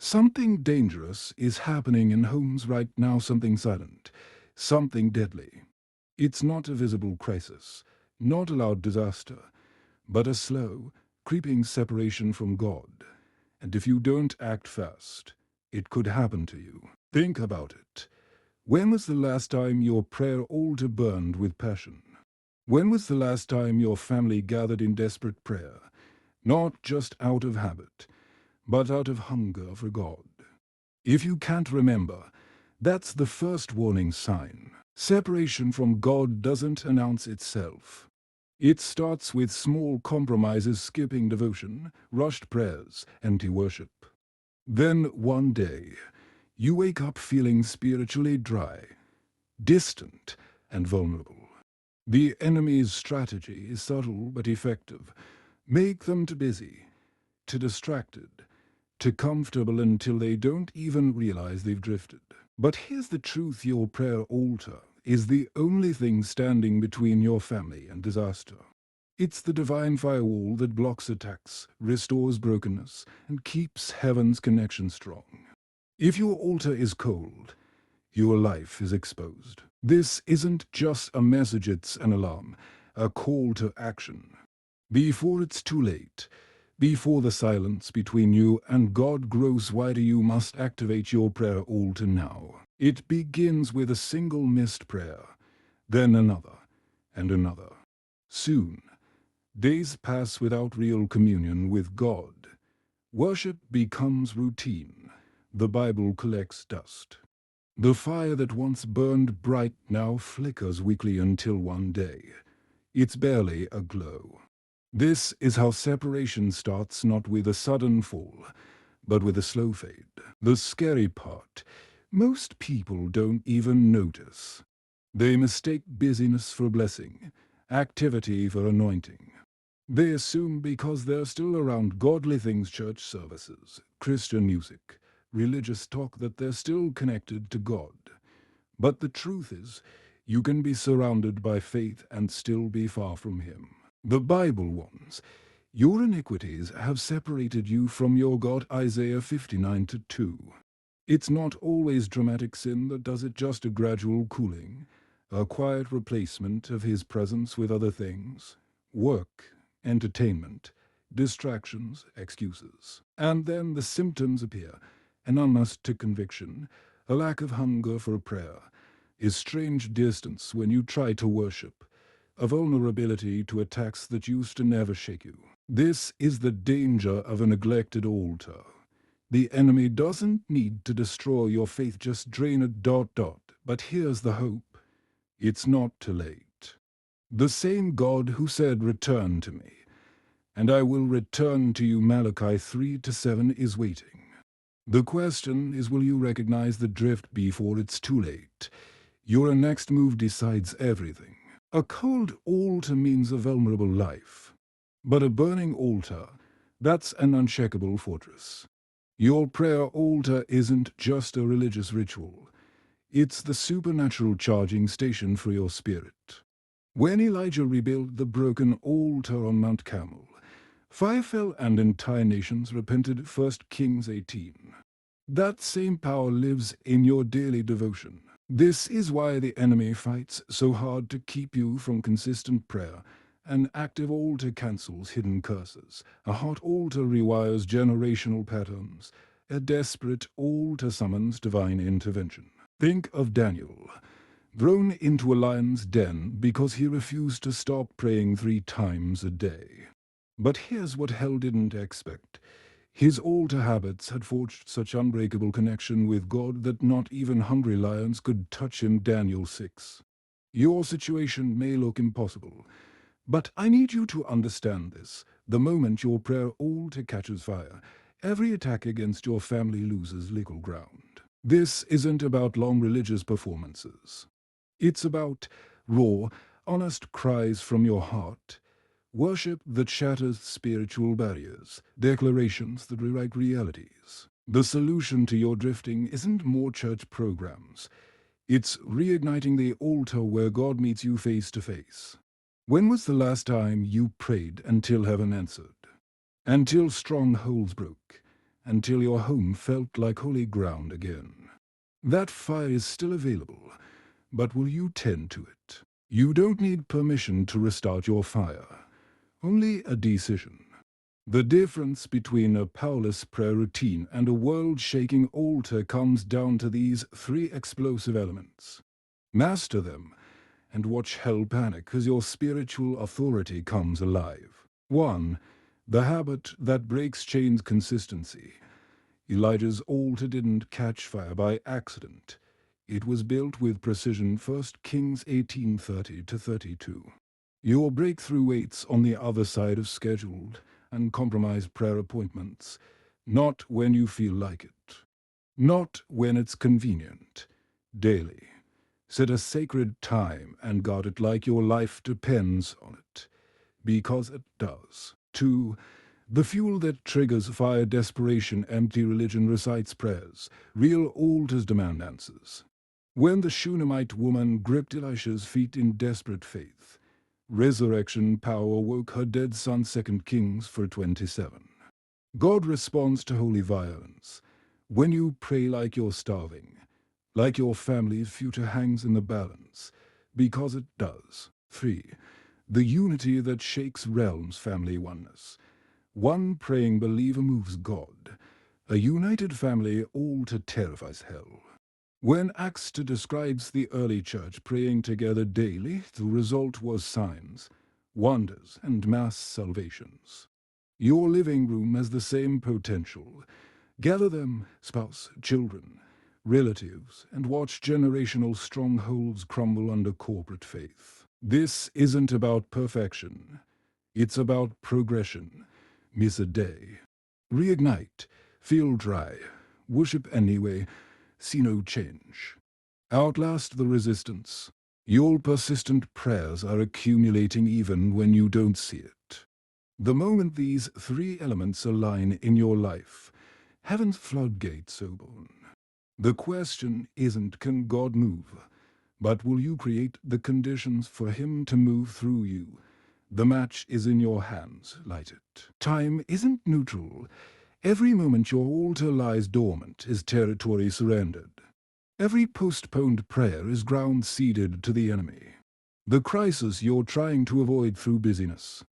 Something dangerous is happening in homes right now, something silent, something deadly. It's not a visible crisis, not a loud disaster, but a slow, creeping separation from God. And if you don't act fast, it could happen to you. Think about it. When was the last time your prayer altar burned with passion? When was the last time your family gathered in desperate prayer, not just out of habit, but out of hunger for God? If you can't remember, that's the first warning sign. Separation from God doesn't announce itself. It starts with small compromises, skipping devotion, rushed prayers, empty worship. Then one day, you wake up feeling spiritually dry, distant, and vulnerable. The enemy's strategy is subtle but effective. Make them too busy, too distracted, too comfortable until they don't even realize they've drifted. But here's the truth: your prayer altar is the only thing standing between your family and disaster. It's the divine firewall that blocks attacks, restores brokenness, and keeps heaven's connection strong. If your altar is cold, your life is exposed. This isn't just a message, it's an alarm, a call to action. Before it's too late, before the silence between you and God grows wider, you must activate your prayer altar now. It begins with a single missed prayer, then another, and another. Soon, days pass without real communion with God. Worship becomes routine. The Bible collects dust. The fire that once burned bright now flickers weakly until one day, it's barely a glow. This is how separation starts, not with a sudden fall, but with a slow fade. The scary part: most people don't even notice. They mistake busyness for blessing, activity for anointing. They assume because they're still around godly things, church services, Christian music, religious talk, that they're still connected to God. But the truth is, you can be surrounded by faith and still be far from Him. The Bible warns, "Your iniquities have separated you from your God," Isaiah 59:2. It's not always dramatic sin that does it, just a gradual cooling, a quiet replacement of His presence with other things: work, entertainment, distractions, excuses. And then the symptoms appear: an unmasked conviction, a lack of hunger for prayer, a strange distance when you try to worship, a vulnerability to attacks that used to never shake you. This is the danger of a neglected altar. The enemy doesn't need to destroy your faith, just drain it. But here's the hope: it's not too late. The same God who said, "Return to me, and I will return to you," Malachi 3:7, is waiting. The question is, will you recognize the drift before it's too late? Your next move decides everything. A cold altar means a vulnerable life. But a burning altar, that's an unshakable fortress. Your prayer altar isn't just a religious ritual. It's the supernatural charging station for your spirit. When Elijah rebuilt the broken altar on Mount Carmel, fire fell and entire nations repented, 1 Kings 18. That same power lives in your daily devotion. This is why the enemy fights so hard to keep you from consistent prayer. An active altar cancels hidden curses. A hot altar rewires generational patterns. A desperate altar summons divine intervention. Think of Daniel, thrown into a lion's den because he refused to stop praying 3 times a day. But here's what hell didn't expect. His altar habits had forged such unbreakable connection with God that not even hungry lions could touch him, Daniel 6. Your situation may look impossible, but I need you to understand this. The moment your prayer altar catches fire, every attack against your family loses legal ground. This isn't about long religious performances. It's about raw, honest cries from your heart. Worship that shatters spiritual barriers, declarations that rewrite realities. The solution to your drifting isn't more church programs. It's reigniting the altar where God meets you face to face. When was the last time you prayed until heaven answered? Until strongholds broke? until your home felt like holy ground again. That fire is still available, but will you tend to it? You don't need permission to restart your fire, only a decision. The difference between a powerless prayer routine and a world-shaking altar comes down to these three explosive elements. Master them, and watch hell panic as your spiritual authority comes alive. 1. The habit that breaks chains: consistency. Elijah's altar didn't catch fire by accident. It was built with precision. 1 Kings 18:30-32. Your breakthrough waits on the other side of scheduled and compromised prayer appointments, not when you feel like it, not when it's convenient. Daily. Set a sacred time and guard it like your life depends on it, because it does. 2. The fuel that triggers fire: desperation. Empty religion recites prayers. Real altars demand answers. When the Shunammite woman gripped Elisha's feet in desperate faith, resurrection power woke her dead son. 2 Kings 4:27. God responds to holy violence. When you pray like you're starving, like your family's future hangs in the balance, because it does. 3. The unity that shakes realms: family oneness. One praying believer moves God. A united family altar terrifies hell. When Acts 2 describes the early church praying together daily, the result was signs, wonders, and mass salvations. Your living room has the same potential. Gather them, spouse, children, relatives, and watch generational strongholds crumble under corporate faith. This isn't about perfection. It's about progression. Miss a day. Reignite. Feel dry. Worship anyway. See no change. Outlast the resistance. Your persistent prayers are accumulating even when you don't see it. The moment these three elements align in your life, heaven's floodgates open. The question isn't can God move, but will you create the conditions for him to move through you? The match is in your hands. Light it. Time isn't neutral. Every moment your altar lies dormant is territory surrendered. Every postponed prayer is ground ceded to the enemy. The crisis you're trying to avoid through busyness,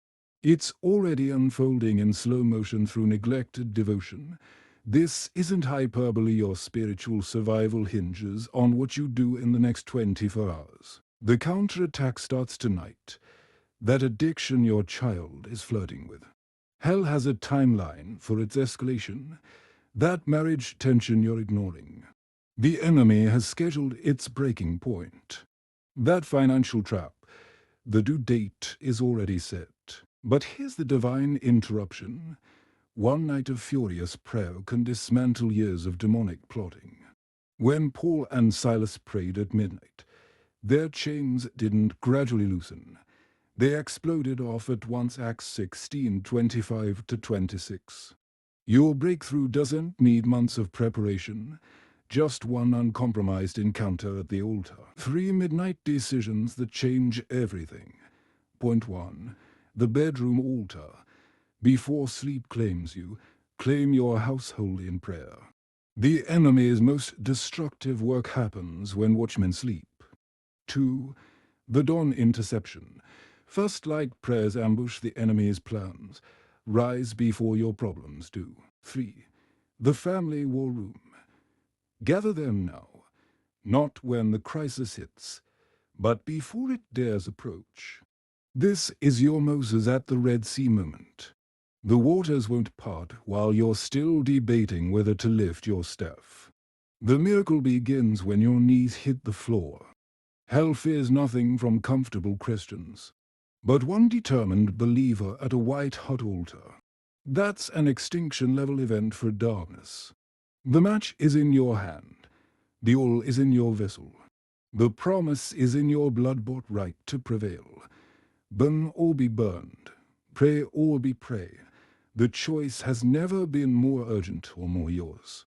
it's already unfolding in slow motion through neglected devotion. This isn't hyperbole. Your spiritual survival hinges on what you do in the next 24 hours. The counterattack starts tonight. That addiction your child is flirting with. Hell has a timeline for its escalation. That marriage tension you're ignoring. The enemy has scheduled its breaking point. That financial trap. The due date is already set. But here's the divine interruption. One night of furious prayer can dismantle years of demonic plotting. When Paul and Silas prayed at midnight, their chains didn't gradually loosen. They exploded off at once. Acts 16:25-26. Your breakthrough doesn't need months of preparation, just one uncompromised encounter at the altar. 3 midnight decisions that change everything. Point 1. The bedroom altar. Before sleep claims you, claim your household in prayer. The enemy's most destructive work happens when watchmen sleep. 2. The dawn interception. First light prayers ambush the enemy's plans. Rise before your problems do. 3. The family war room. Gather them now, not when the crisis hits, but before it dares approach. This is your Moses at the Red Sea moment. The waters won't part while you're still debating whether to lift your staff. The miracle begins when your knees hit the floor. Hell fears nothing from comfortable Christians, but one determined believer at a white-hot altar. That's an extinction-level event for darkness. The match is in your hand. The oil is in your vessel. The promise is in your blood-bought right to prevail. Burn or be burned. Pray or be prayed. The choice has never been more urgent or more yours.